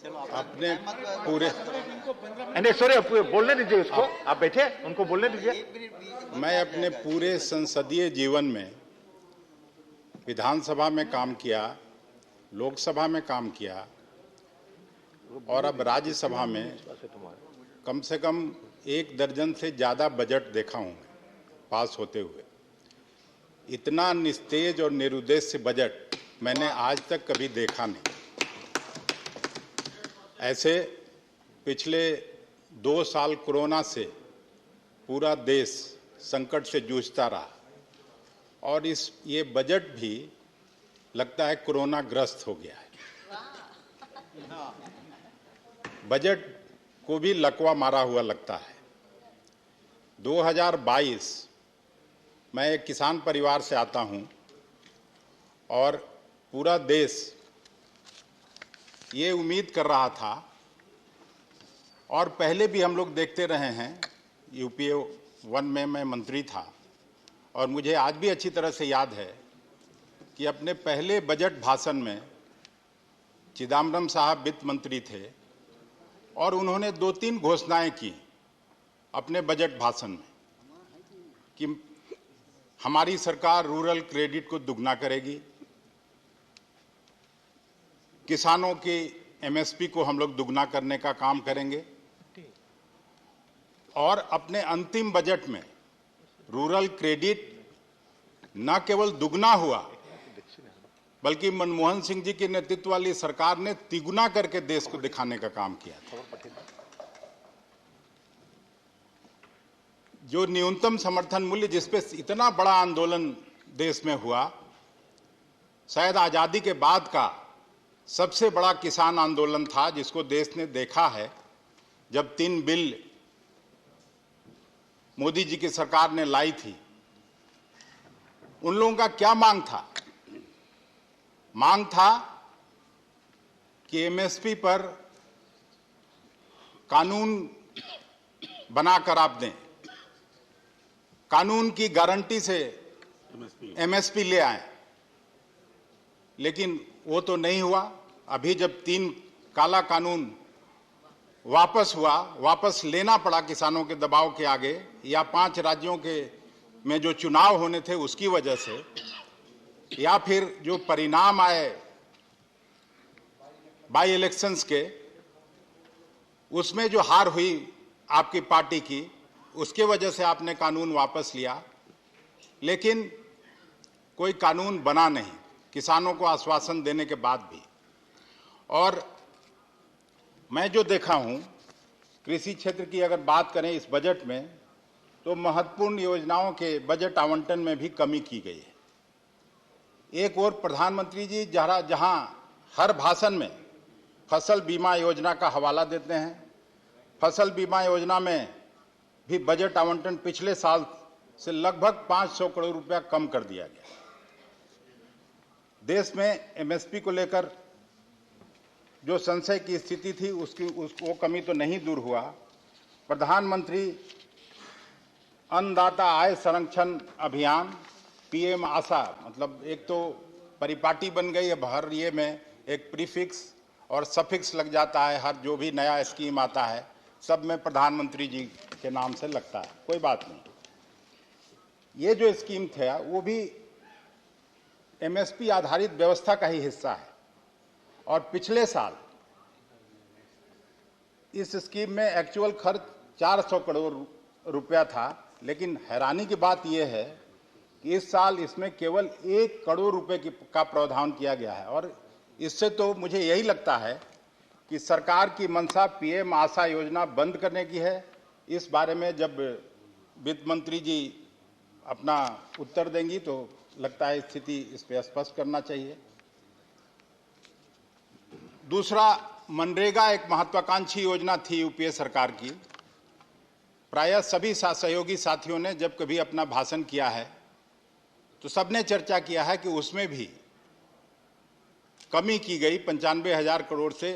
अपने पूरे नहीं सॉरी, बोलने दीजिए उसको, आप बैठे, उनको बोलने दीजिए। मैं अपने पूरे संसदीय जीवन में विधानसभा में काम किया, लोकसभा में काम किया और अब राज्यसभा में कम से कम 1 दर्जन से ज़्यादा बजट देखा हूँ पास होते हुए। इतना निस्तेज और निरुद्देश्य बजट मैंने आज तक कभी देखा नहीं। ऐसे पिछले 2 साल कोरोना से पूरा देश संकट से जूझता रहा और ये बजट भी लगता है कोरोना ग्रस्त हो गया है। बजट को भी लकवा मारा हुआ लगता है। 2022 मैं एक किसान परिवार से आता हूं और पूरा देश ये उम्मीद कर रहा था और पहले भी हम लोग देखते रहे हैं, यूपीए 1 में मैं मंत्री था और मुझे आज भी अच्छी तरह से याद है कि अपने पहले बजट भाषण में चिदम्बरम साहब वित्त मंत्री थे और उन्होंने 2-3 घोषणाएं की अपने बजट भाषण में कि हमारी सरकार रूरल क्रेडिट को दुगना करेगी, किसानों की एमएसपी को हम लोग दुगना करने का काम करेंगे और अपने अंतिम बजट में रूरल क्रेडिट न केवल दुगना हुआ बल्कि मनमोहन सिंह जी के नेतृत्व वाली सरकार ने तिगुना करके देश को दिखाने का काम किया था। जो न्यूनतम समर्थन मूल्य जिस पे इतना बड़ा आंदोलन देश में हुआ, शायद आजादी के बाद का सबसे बड़ा किसान आंदोलन था जिसको देश ने देखा है। जब 3 बिल मोदी जी की सरकार ने लाई थी, उन लोगों का क्या मांग था? मांग था कि एमएसपी पर कानून बनाकर आप दें, कानून की गारंटी से एमएसपी ले आए, लेकिन वो तो नहीं हुआ। अभी जब 3 काला कानून वापस हुआ, वापस लेना पड़ा किसानों के दबाव के आगे या 5 राज्यों के में जो चुनाव होने थे उसकी वजह से, या फिर जो परिणाम आए बाई इलेक्शंस के, उसमें जो हार हुई आपकी पार्टी की, उसके वजह से आपने कानून वापस लिया, लेकिन कोई कानून बना नहीं किसानों को आश्वासन देने के बाद भी। और मैं जो देखा हूं कृषि क्षेत्र की अगर बात करें इस बजट में, तो महत्वपूर्ण योजनाओं के बजट आवंटन में भी कमी की गई है। एक और प्रधानमंत्री जी जहां हर भाषण में फसल बीमा योजना का हवाला देते हैं, फसल बीमा योजना में भी बजट आवंटन पिछले साल से लगभग 500 करोड़ रुपया कम कर दिया गया। देश में एमएसपी को लेकर जो संशय की स्थिति थी वो कमी तो नहीं दूर हुआ। प्रधानमंत्री अन्नदाता आय संरक्षण अभियान पीएम आशा, मतलब एक तो परिपाटी बन गई, अब हर ये में एक प्रीफिक्स और सफिक्स लग जाता है। हर जो भी नया स्कीम आता है सब में प्रधानमंत्री जी के नाम से लगता है, कोई बात नहीं। ये जो स्कीम था वो भी एमएसपी आधारित व्यवस्था का ही हिस्सा है और पिछले साल इस स्कीम में एक्चुअल खर्च 400 करोड़ रुपया था, लेकिन हैरानी की बात यह है कि इस साल इसमें केवल 1 करोड़ रुपए का प्रावधान किया गया है। और इससे तो मुझे यही लगता है कि सरकार की मंशा पीएम आशा योजना बंद करने की है। इस बारे में जब वित्त मंत्री जी अपना उत्तर देंगी तो लगता है स्थिति इस पर स्पष्ट करना चाहिए। दूसरा, मनरेगा एक महत्वाकांक्षी योजना थी यूपीए सरकार की। प्रायः सभी सहयोगी साथियों ने जब कभी अपना भाषण किया है तो सबने चर्चा किया है कि उसमें भी कमी की गई। 95,000 करोड़ से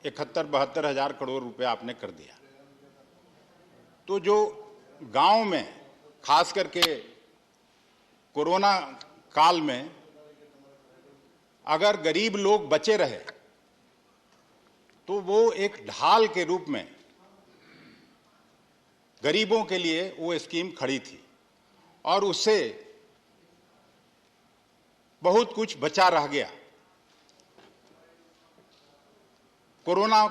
71-72 करोड़ रुपए आपने कर दिया। तो जो गांव में खास करके कोरोना काल में अगर गरीब लोग बचे रहे तो वो एक ढाल के रूप में गरीबों के लिए वो स्कीम खड़ी थी और उससे बहुत कुछ बचा रह गया। कोरोना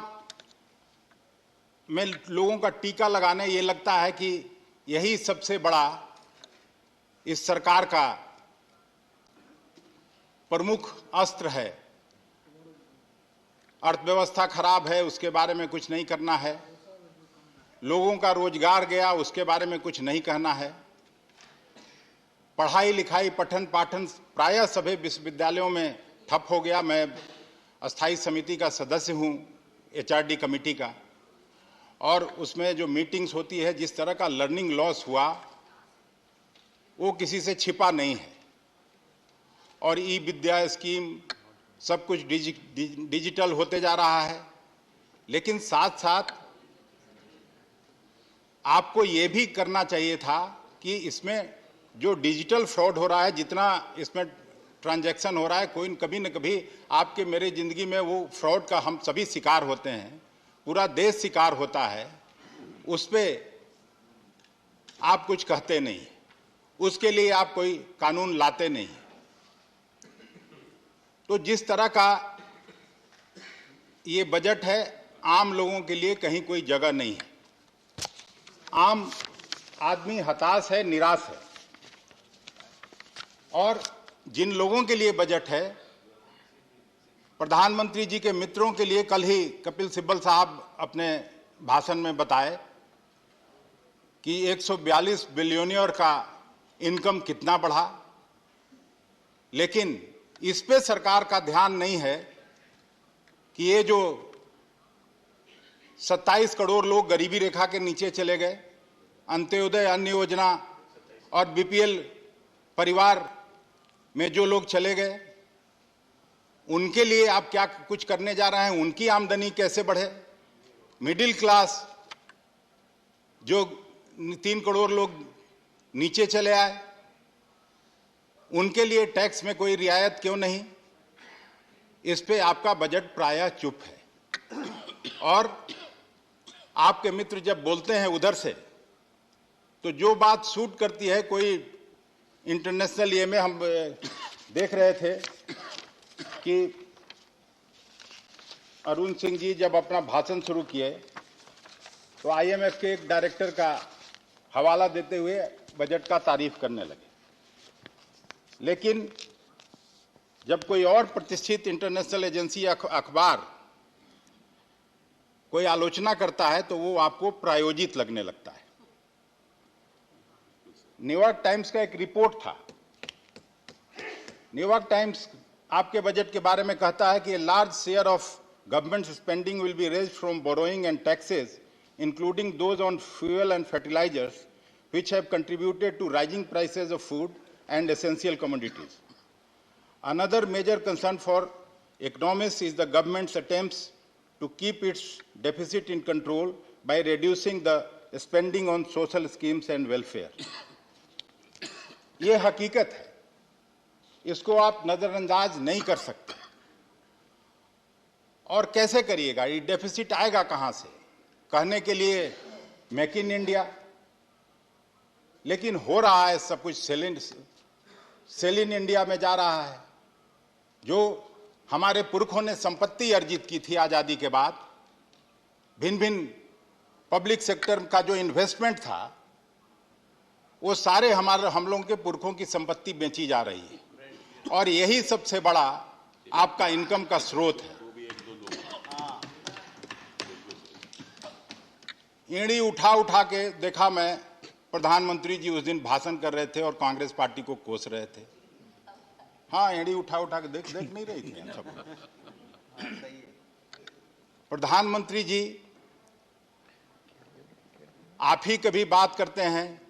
में लोगों का टीका लगाने, ये लगता है कि यही सबसे बड़ा इस सरकार का प्रमुख अस्त्र है। अर्थव्यवस्था खराब है, उसके बारे में कुछ नहीं करना है। लोगों का रोजगार गया, उसके बारे में कुछ नहीं कहना है। पढ़ाई लिखाई, पठन पाठन प्रायः सभी विश्वविद्यालयों में ठप हो गया। मैं अस्थायी समिति का सदस्य हूं, HRD कमेटी का, और उसमें जो मीटिंग्स होती है, जिस तरह का लर्निंग लॉस हुआ वो किसी से छिपा नहीं है। और ई विद्या स्कीम सब कुछ डिजिटल होते जा रहा है, लेकिन साथ साथ आपको ये भी करना चाहिए था कि इसमें जो डिजिटल फ्रॉड हो रहा है, जितना इसमें ट्रांजैक्शन हो रहा है, कोई कभी न कभी आपके मेरे जिंदगी में वो फ्रॉड का हम सभी शिकार होते हैं, पूरा देश शिकार होता है, उस पर आप कुछ कहते नहीं, उसके लिए आप कोई कानून लाते नहीं। तो जिस तरह का ये बजट है, आम लोगों के लिए कहीं कोई जगह नहीं है। आम आदमी हताश है, निराश है। और जिन लोगों के लिए बजट है, प्रधानमंत्री जी के मित्रों के लिए कल ही कपिल सिब्बल साहब अपने भाषण में बताए कि 142 बिलियनियर का इनकम कितना बढ़ा, लेकिन इस पे सरकार का ध्यान नहीं है कि ये जो 27 करोड़ लोग गरीबी रेखा के नीचे चले गए, अंत्योदय अन्न योजना और BPL परिवार में जो लोग चले गए, उनके लिए आप क्या कुछ करने जा रहे हैं? उनकी आमदनी कैसे बढ़े? मिडिल क्लास जो 3 करोड़ लोग नीचे चले आए, उनके लिए टैक्स में कोई रियायत क्यों नहीं? इस पे आपका बजट प्रायः चुप है। और आपके मित्र जब बोलते हैं उधर से, तो जो बात सूट करती है, कोई इंटरनेशनल ये में हम देख रहे थे कि अरुण सिंह जी जब अपना भाषण शुरू किए तो IMF के एक डायरेक्टर का हवाला देते हुए बजट का तारीफ करने लगे। लेकिन जब कोई और प्रतिष्ठित इंटरनेशनल एजेंसी या अखबार कोई आलोचना करता है तो वो आपको प्रायोजित लगने लगता है। न्यूयॉर्क टाइम्स का एक रिपोर्ट था। न्यूयॉर्क टाइम्स आपके बजट के बारे में कहता है कि large share of government spending will be raised from borrowing and taxes including those on fuel and fertilisers which have contributed to rising prices of food and essential commodities. Another major concern for economists is the government's attempts to keep its deficit in control by reducing the spending on social schemes and welfare. ये हकीकत है, इसको आप नजरअंदाज नहीं कर सकते। और कैसे करिएगा? ये डेफिसिट आएगा कहां से? कहने के लिए मेक इन इंडिया, लेकिन हो रहा है सब कुछ सेल इन इंडिया में जा रहा है। जो हमारे पुरखों ने संपत्ति अर्जित की थी आजादी के बाद, भिन्न भिन्न पब्लिक सेक्टर का जो इन्वेस्टमेंट था, वो सारे हम लोगों के पुरखों की संपत्ति बेची जा रही है। और यही सबसे बड़ा आपका इनकम का स्रोत है। ईंड़ी उठा उठा के देखा मैं, प्रधानमंत्री जी उस दिन भाषण कर रहे थे और कांग्रेस पार्टी को कोस रहे थे। हाँ, एड़ी उठा उठा के देख नहीं रही थी हम सब। प्रधानमंत्री जी आप ही कभी बात करते हैं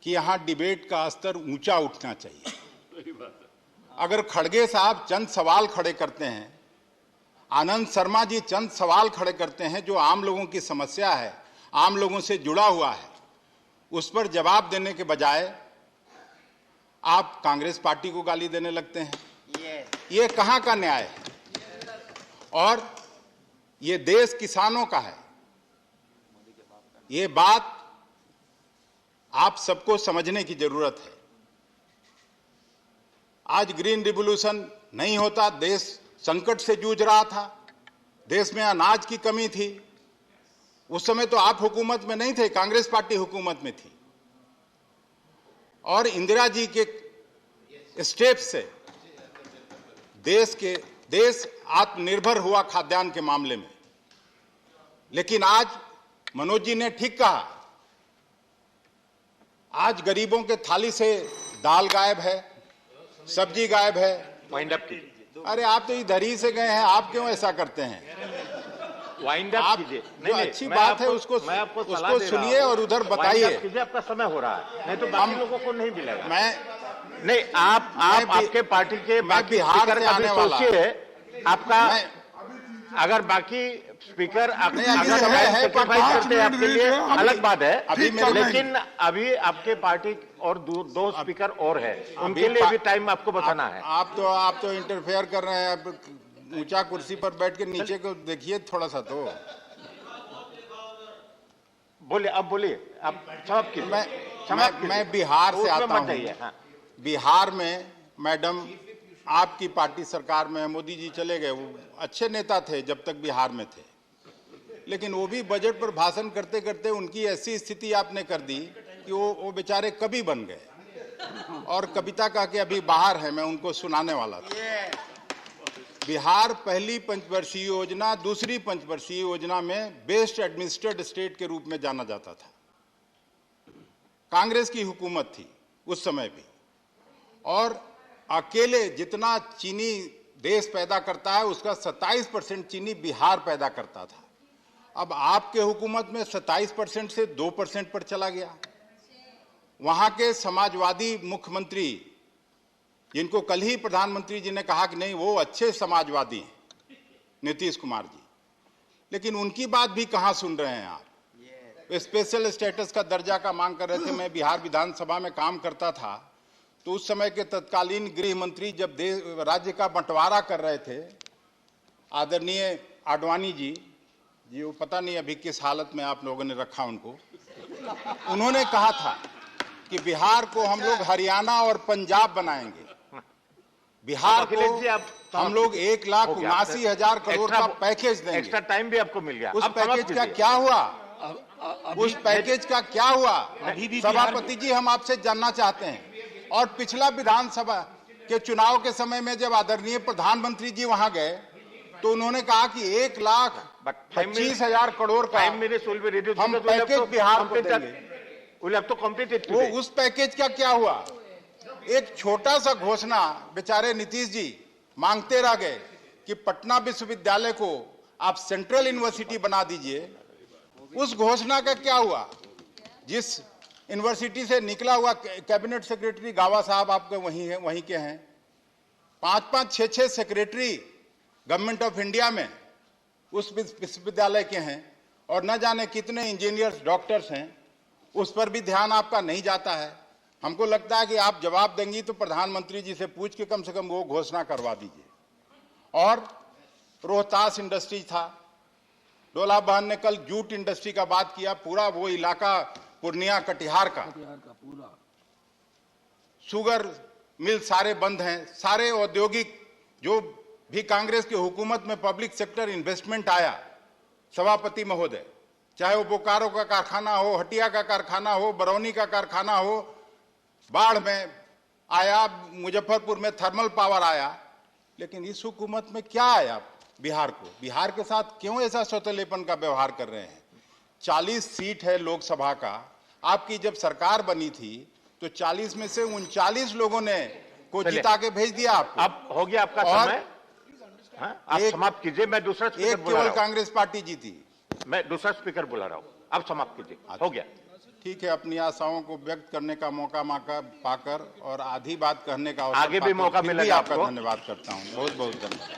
कि यहां डिबेट का स्तर ऊंचा उठना चाहिए। अगर खड़गे साहब चंद सवाल खड़े करते हैं, आनंद शर्मा जी चंद सवाल खड़े करते हैं जो आम लोगों की समस्या है, आम लोगों से जुड़ा हुआ है, उस पर जवाब देने के बजाय आप कांग्रेस पार्टी को गाली देने लगते हैं। ये कहां का न्याय है? और ये देश किसानों का है। ये बात आप सबको समझने की जरूरत है। आज ग्रीन रिवॉल्यूशन नहीं होता, देश संकट से जूझ रहा था, देश में अनाज की कमी थी। उस समय तो आप हुकूमत में नहीं थे, कांग्रेस पार्टी हुकूमत में थी, और इंदिरा जी के स्टेप से देश आत्मनिर्भर हुआ खाद्यान्न के मामले में। लेकिन आज मनोज जी ने ठीक कहा, आज गरीबों के थाली से दाल गायब है, सब्जी गायब है। वाइंड अप कीजिए। अरे आप तो इधर ही से गए हैं, आप क्यों ऐसा करते हैं? वाइंड अप कीजिए। जो अच्छी बात है उसको सुनिए और उधर बताइए। आपका समय हो रहा है, नहीं तो बाकी लोगों को नहीं मिलेगा। नहीं, आप आपके पार्टी के बाकी बिहार से आने वाला सोचिए। आपका अगर बाकी स्पीकर करते हैं आपके लिए अलग बात है, लेकिन अभी आपके पार्टी और दो स्पीकर और है, उनके लिए भी टाइम आपको बताना है। आप तो इंटरफेयर कर रहे हैं। ऊंचा कुर्सी पर बैठ के नीचे को देखिए थोड़ा सा तो। बोलिए, अब बोलिए, आप समाप्त कीजिए। मैं बिहार से आता हूँ। हाँ। बिहार में मैडम आपकी पार्टी सरकार में, मोदी जी चले गए, वो अच्छे नेता थे जब तक बिहार में थे, लेकिन वो भी बजट पर भाषण करते करते उनकी ऐसी स्थिति आपने कर दी कि वो बेचारे कवि बन गए और कविता कह के अभी बाहर है, मैं उनको सुनाने वाला था। बिहार पहली पंचवर्षीय योजना, दूसरी पंचवर्षीय योजना में बेस्ट एडमिनिस्ट्रेटेड स्टेट के रूप में जाना जाता था। कांग्रेस की हुकूमत थी उस समय भी, और अकेले जितना चीनी देश पैदा करता है उसका 27% चीनी बिहार पैदा करता था। अब आपके हुकूमत में 27% से 2% पर चला गया। वहां के समाजवादी मुख्यमंत्री, जिनको कल ही प्रधानमंत्री जी ने कहा कि नहीं वो अच्छे समाजवादी हैं, नीतीश कुमार जी, लेकिन उनकी बात भी कहां सुन रहे हैं आप? स्पेशल स्टेटस का दर्जा का मांग कर रहे थे। मैं बिहार विधानसभा में काम करता था, तो उस समय के तत्कालीन गृह मंत्री जब राज्य का बंटवारा कर रहे थे, आदरणीय आडवाणी जी, वो पता नहीं अभी किस हालत में आप लोगों ने रखा उनको, उन्होंने कहा था कि बिहार को हम लोग हरियाणा और पंजाब बनाएंगे। बिहार को हम लोग 1,79,000 करोड़ का पैकेज देंगे। एक्स्ट्रा टाइम भी आपको मिल गया। उस पैकेज का क्या हुआ? उस पैकेज का क्या हुआ? सभापति जी, हम आपसे जानना चाहते हैं। और पिछला विधानसभा के चुनाव के समय में जब आदरणीय प्रधानमंत्री जी वहां गए, तो उन्होंने कहा कि 1,25,000 करोड़ का हम पैकेज बिहार को देंगे। वो उस पैकेज का क्या हुआ? एक छोटा सा घोषणा बेचारे नीतीश जी मांगते रह गए कि पटना विश्वविद्यालय को आप सेंट्रल यूनिवर्सिटी बना दीजिए। उस घोषणा का क्या हुआ? जिस यूनिवर्सिटी से निकला हुआ कैबिनेट सेक्रेटरी गावा साहब आपके वहीं के हैं, 5-5, 6-6 सेक्रेटरी गवर्नमेंट ऑफ इंडिया में उस विश्वविद्यालय के हैं, और न जाने कितने इंजीनियर्स, डॉक्टर्स हैं। उस पर भी ध्यान आपका नहीं जाता है। हमको लगता है कि आप जवाब देंगी तो प्रधानमंत्री जी से पूछ के कम से कम वो घोषणा करवा दीजिए। और रोहतास इंडस्ट्री था, डोला बहन ने कल जूट इंडस्ट्री का बात किया, पूरा वो इलाका पूर्णिया कटिहार का पूरा शुगर मिल सारे बंद हैं। सारे औद्योगिक जो भी कांग्रेस की हुकूमत में पब्लिक सेक्टर इन्वेस्टमेंट आया, सभापति महोदय, चाहे वो बोकारो का कारखाना हो, हटिया का कारखाना हो, बरौनी का कारखाना हो, बाढ़ में आया, मुजफ्फरपुर में थर्मल पावर आया, लेकिन इस हुकूमत में क्या आया? बिहार के साथ क्यों ऐसा सौतेलेपन का व्यवहार कर रहे हैं? 40 सीट है लोकसभा का। आपकी जब सरकार बनी थी तो 40 में से 39 लोगों ने को जिता के भेज दिया आपको। अब हो गया आपका समय, आप समाप्त कीजिए। मैं दूसरा स्पीकर बुला रहा हूं। केवल कांग्रेस पार्टी जीती। मैं दूसरा स्पीकर बुला रहा हूं, आप समाप्त कीजिए। हो गया। ठीक है, अपनी आशाओं को व्यक्त करने का मौका पाकर और आधी बात कहने का आगे भी मौका मिलेगा। आपका धन्यवाद करता हूं। बहुत बहुत धन्यवाद।